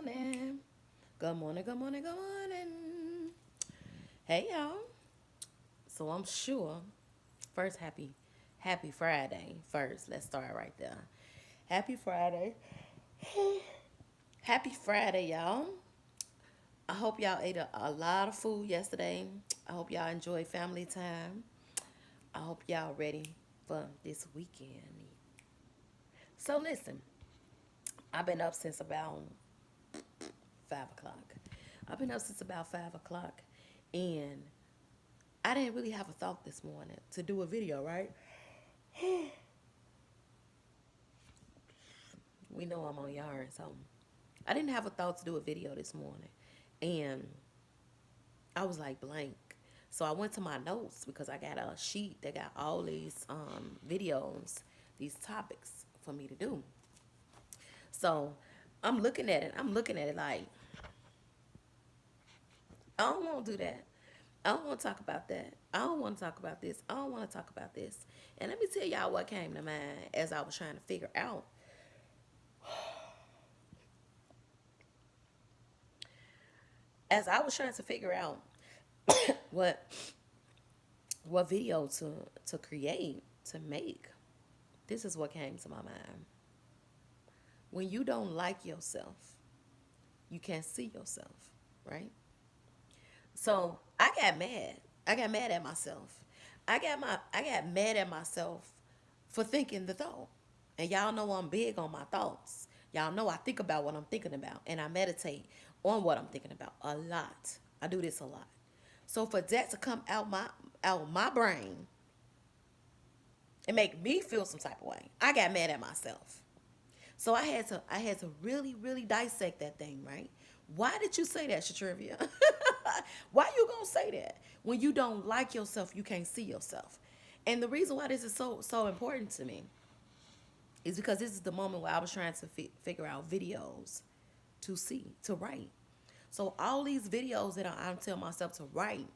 morning. Good morning, good morning, good morning. Hey y'all. So I'm sure first happy Friday. First, let's start right there. Happy Friday. Happy Friday, y'all. I hope y'all ate a lot of food yesterday. I hope y'all enjoyed family time. I hope y'all ready for this weekend. So listen, I've been up since about 5 o'clock. I've been up since about 5 o'clock, and I didn't really have a thought this morning to do a video, right? We know I'm on yarn, so I didn't have a thought to do a video this morning, and I was like blank. So I went to my notes because I got a sheet that got all these videos, these topics for me to do. So I'm looking at it. I'm looking at it like I don't want to do that. I don't want to talk about that. I don't want to talk about this. I don't want to talk about this. And let me tell y'all what came to mind as I was trying to figure out. As I was trying to figure out what what video to create, to make, this is what came to my mind. When you don't like yourself, you can't see yourself, right? So I got mad. I got mad at myself. I got mad at myself for thinking the thought. And y'all know I'm big on my thoughts. Y'all know I think about what I'm thinking about and I meditate on what I'm thinking about a lot. I do this a lot. So for that to come out my brain and make me feel some type of way, I got mad at myself. So I had to really, really dissect that thing, right? Why did you say that, Shatrivia? Why you gonna say that? When you don't like yourself, you can't see yourself. And the reason why this is so important to me is because this is the moment where I was trying to figure out videos to write. So all these videos that I'm telling myself to write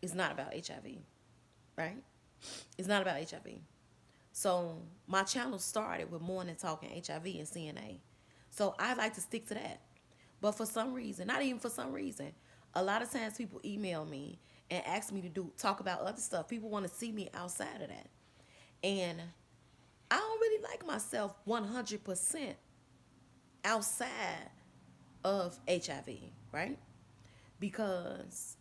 is not about HIV, right? It's not about HIV. So my channel started with morning talking HIV and CNA. So I like to stick to that. But for some reason, not even for some reason, a lot of times people email me and ask me to talk about other stuff. People want to see me outside of that. And I don't really like myself 100% outside of HIV, right? Because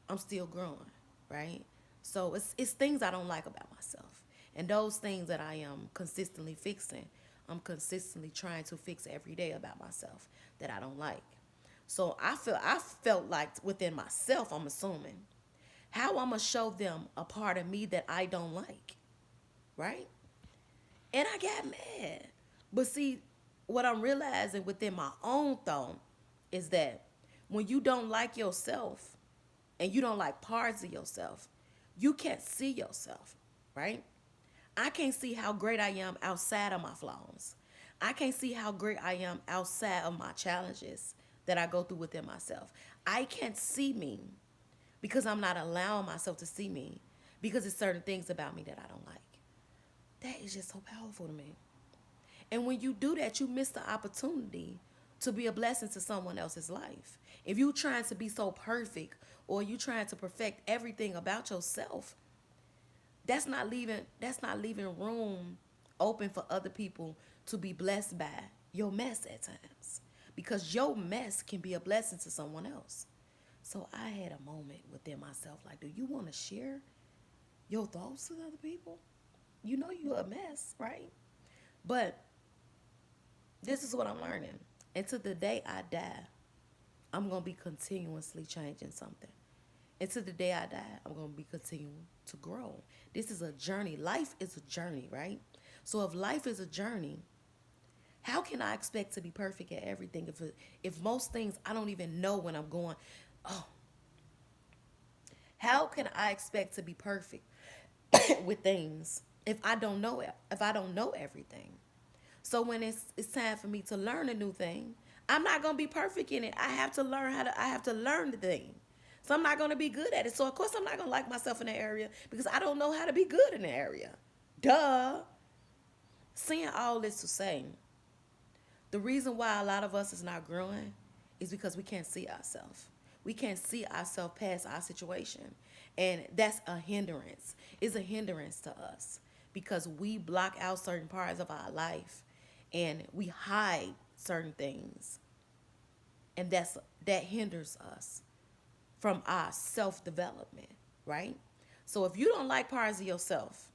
I'm still growing, right? So it's things I don't like about myself. And those things that I am consistently fixing, I'm consistently trying to fix every day about myself that I don't like. So I felt like within myself, I'm assuming, how I'm gonna show them a part of me that I don't like, right? And I got mad. But see, what I'm realizing within my own thought is that when you don't like yourself and you don't like parts of yourself, you can't see yourself, right? I can't see how great I am outside of my flaws. I can't see how great I am outside of my challenges that I go through within myself. I can't see me because I'm not allowing myself to see me because there's certain things about me that I don't like. That is just so powerful to me. And when you do that, you miss the opportunity to be a blessing to someone else's life. If you trying to be so perfect or you trying to perfect everything about yourself, that's not leaving room open for other people to be blessed by your mess at times. Because your mess can be a blessing to someone else. So I had a moment within myself like, do you want to share your thoughts with other people? You know you're a mess, right? But this is what I'm learning. Until the day I die, I'm going to be continuously changing something. Until the day I die, I'm going to be continuing to grow. This is a journey. Life is a journey, right? So if life is a journey, how can I expect to be perfect at everything if most things I don't even know when I'm going, oh, how can I expect to be perfect with things if I don't know everything? So when it's time for me to learn a new thing, I'm not gonna be perfect in it. I have to learn the thing. So I'm not gonna be good at it. So of course I'm not gonna like myself in the area because I don't know how to be good in the area. Duh. Saying all this to say, The reason why a lot of us is not growing is because we can't see ourselves. We can't see ourselves past our situation. And that's a hindrance. It's a hindrance to us because we block out certain parts of our life and we hide certain things. And that hinders us from our self-development, right? So if you don't like parts of yourself,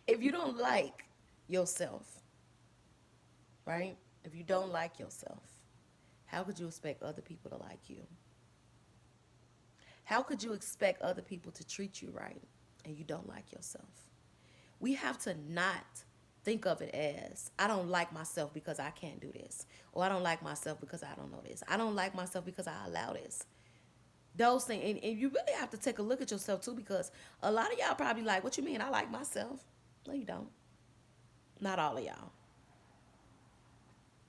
if you don't like yourself, right? If you don't like yourself, how could you expect other people to like you? How could you expect other people to treat you right and you don't like yourself? We have to not think of it as I don't like myself because I can't do this, or I don't like myself because I don't know this. I don't like myself because I allow this. Those things, and you really have to take a look at yourself too, because a lot of y'all probably like, what you mean? I like myself. No, you don't. Not all of y'all.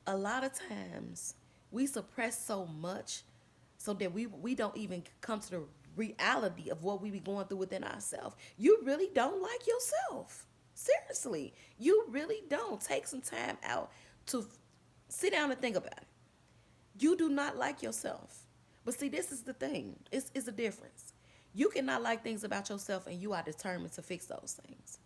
A lot of times we suppress so much so that we don't even come to the reality of what we be going through within ourselves. You really don't like yourself. Seriously, you really don't. Take some time out to sit down and think about it. You do not like yourself. But see, this is the thing. It's a difference. You cannot like things about yourself and you are determined to fix those things.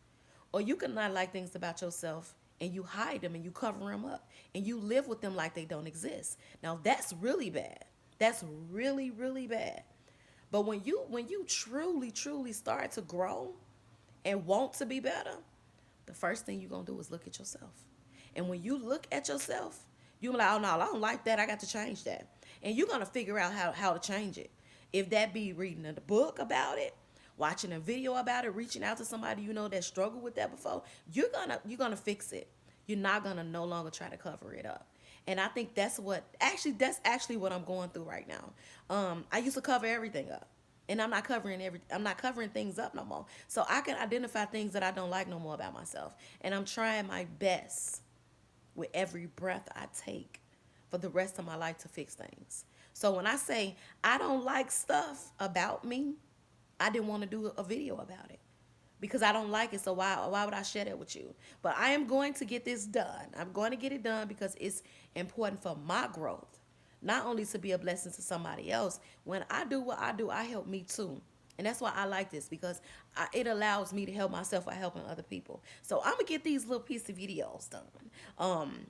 Or you cannot like things about yourself and you hide them and you cover them up and you live with them like they don't exist. Now that's really bad. That's really, really bad. But when you truly start to grow and want to be better, the first thing you're gonna do is look at yourself. And when you look at yourself, you're like, oh no, I don't like that. I got to change that. And you're gonna figure out how to change it. If that be reading a book about it, watching a video about it, reaching out to somebody you know that struggled with that before, you're gonna fix it. You're not gonna no longer try to cover it up. And I think that's actually what I'm going through right now. I used to cover everything up. And I'm not covering things up no more. So I can identify things that I don't like no more about myself. And I'm trying my best with every breath I take for the rest of my life to fix things. So when I say I don't like stuff about me, I didn't want to do a video about it because I don't like it. So why would I share that with you? But I am going to get this done. I'm going to get it done because it's important for my growth, not only to be a blessing to somebody else. When I do what I do, I help me too. And that's why I like this because it allows me to help myself by helping other people. So I'm gonna get these little piece of videos done.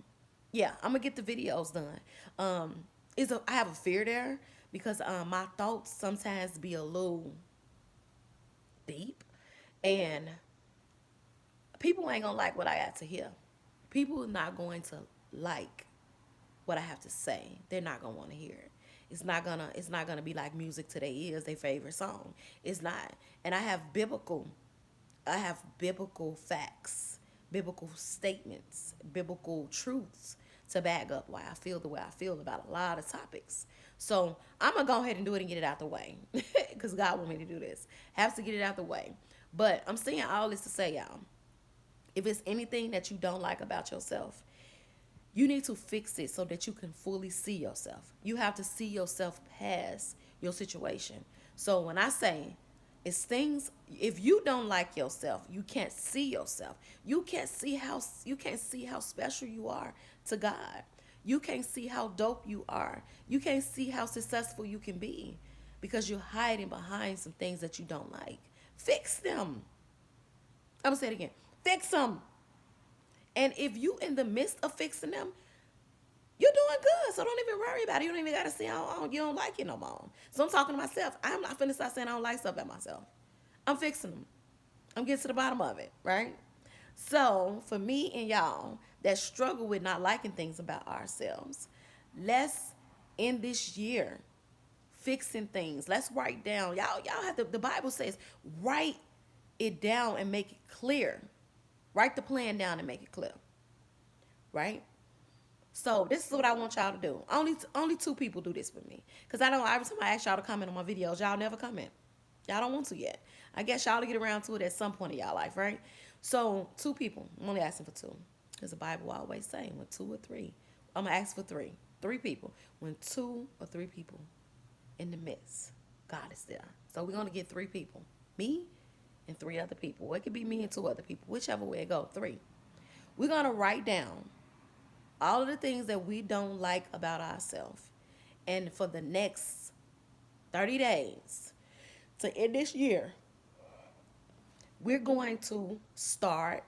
Yeah, I'm gonna get the videos done. I have a fear there because my thoughts sometimes be a little deep, and people ain't gonna like what I got to hear. People are not going to like what I have to say. They're not gonna want to hear it. It's not gonna be like music to their ears, their favorite song. It's not. And I have biblical facts, biblical statements, biblical truths to back up why I feel the way I feel about a lot of topics. So I'm gonna go ahead and do it and get it out the way, because God want me to do this. Have to get it out the way. But I'm saying all this to say, y'all, if it's anything that you don't like about yourself, you need to fix it so that you can fully see yourself. You have to see yourself past your situation. So when I say it's things, if you don't like yourself, you can't see yourself. You can't see how special you are to God. You can't see how dope you are. You can't see how successful you can be because you're hiding behind some things that you don't like. Fix them. I'm gonna say it again. Fix them. And if you in the midst of fixing them, you're doing good. So don't even worry about it. You don't even gotta say you don't like it no more. So I'm talking to myself. I'm not finna start saying I don't like stuff about myself. I'm fixing them. I'm getting to the bottom of it, right? So for me and y'all that struggle with not liking things about ourselves, let's end this year fixing things. Let's write down. Y'all have to, the Bible says, write it down and make it clear. Write the plan down and make it clear. Right? So this is what I want y'all to do. Only two people do this with me. Because I don't every time I ask y'all to comment on my videos, y'all never comment. Y'all don't want to yet. I guess y'all to get around to it at some point in y'all life, right? So two people. I'm only asking for two. Because the Bible always say when two or three. I'm gonna ask for three. Three people. When two or three people in the midst, God is there. So we're gonna get three people. Me and three other people. Or it could be me and two other people. Whichever way it go, three. We're going to write down all of the things that we don't like about ourselves. And for the next 30 days to end this year, we're going to start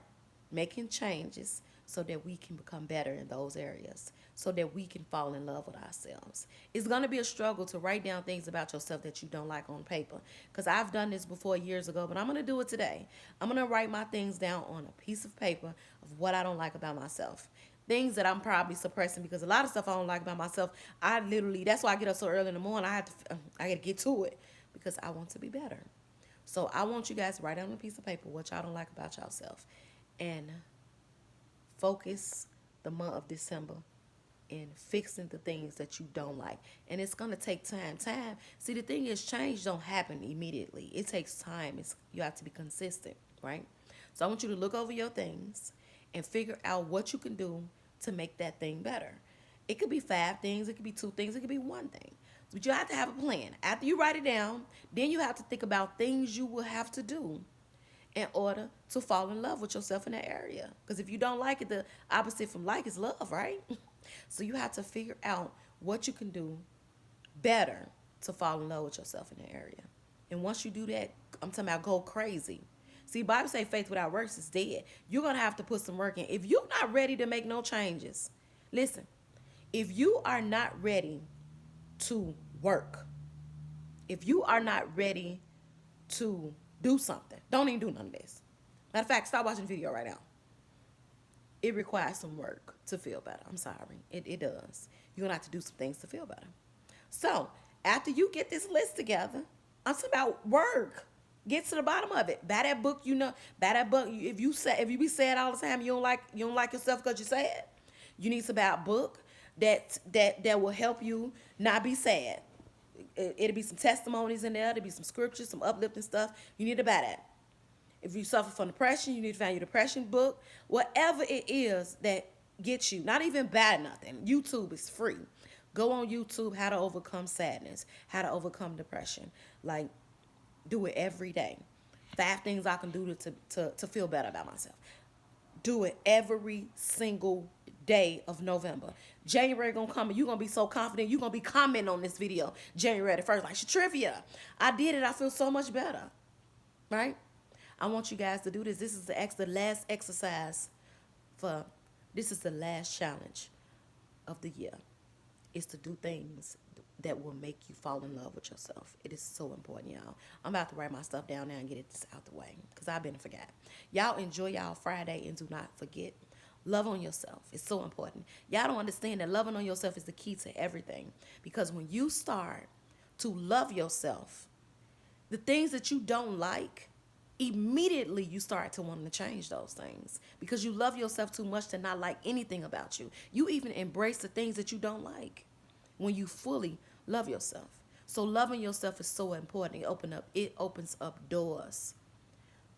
making changes so that we can become better in those areas, so that we can fall in love with ourselves. It's going to be a struggle to write down things about yourself that you don't like on paper, because I've done this before years ago, but I'm going to do it today. I'm going to write my things down on a piece of paper of what I don't like about myself. Things that I'm probably suppressing, because a lot of stuff I don't like about myself, I literally, that's why I get up so early in the morning. I got to get to it because I want to be better. So I want you guys to write down on a piece of paper what y'all don't like about yourself, and focus the month of December in fixing the things that you don't like. And it's gonna take time. See, the thing is, change don't happen immediately. It takes time. You have to be consistent, right? So I want you to look over your things and figure out what you can do to make that thing better. It could be 5 things, it could be 2 things, it could be 1 thing. But you have to have a plan. After you write it down, then you have to think about things you will have to do in order to fall in love with yourself in that area. Because if you don't like it, the opposite from like is love, right? So you have to figure out what you can do better to fall in love with yourself in that area. And once you do that, I'm talking about go crazy. See, Bible say faith without works is dead. You're going to have to put some work in. If you're not ready to make no changes, listen, if you are not ready to work, if you are not ready to do something, don't even do none of this. Matter of fact, stop watching the video right now. It requires some work to feel better. I'm sorry. It does. You're going to have to do some things to feel better. So after you get this list together, I'm talking about work. Get to the bottom of it. Buy that book, buy that book. If you be sad all the time, you don't like yourself because you're sad, you need to buy a book that will help you not be sad. It'll be some testimonies in there. There'll be some scriptures, some uplifting stuff. You need to buy that. If you suffer from depression, you need to find your depression book. Whatever it is that gets you, not even buy nothing. YouTube is free. Go on YouTube, how to overcome sadness, how to overcome depression. Like, do it every day. 5 things I can do to feel better about myself. Do it every single day of November. January gonna come and you're gonna be so confident. You're gonna be commenting on this video January the 1st, like, trivia, I did it, I feel so much better, right? I want you guys to do this. This is the last exercise this is the last challenge of the year, is to do things that will make you fall in love with yourself. It is so important, y'all. I'm about to write my stuff down now and get it out the way, because I've been forgot. Y'all enjoy y'all Friday, and do not forget, love on yourself. It's so important. Y'all don't understand that loving on yourself is the key to everything, because when you start to love yourself, the things that you don't like, immediately you start to want to change those things, because you love yourself too much to not like anything about you. You even embrace the things that you don't like when you fully love yourself. So loving yourself is so important. It opens up doors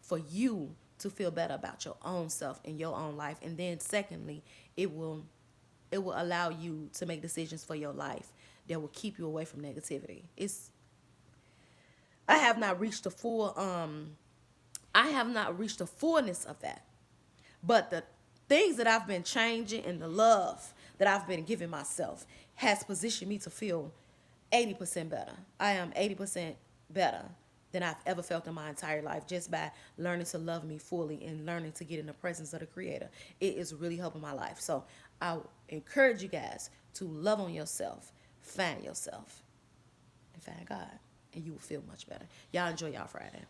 for you to feel better about your own self and your own life. And then secondly, it will allow you to make decisions for your life that will keep you away from negativity. I have not reached the fullness of that. But the things that I've been changing and the love that I've been giving myself has positioned me to feel 80% better. I am 80% better than I've ever felt in my entire life, just by learning to love me fully and learning to get in the presence of the Creator. It is really helping my life. So I encourage you guys to love on yourself, find yourself, and find God, and you will feel much better. Y'all enjoy y'all Friday.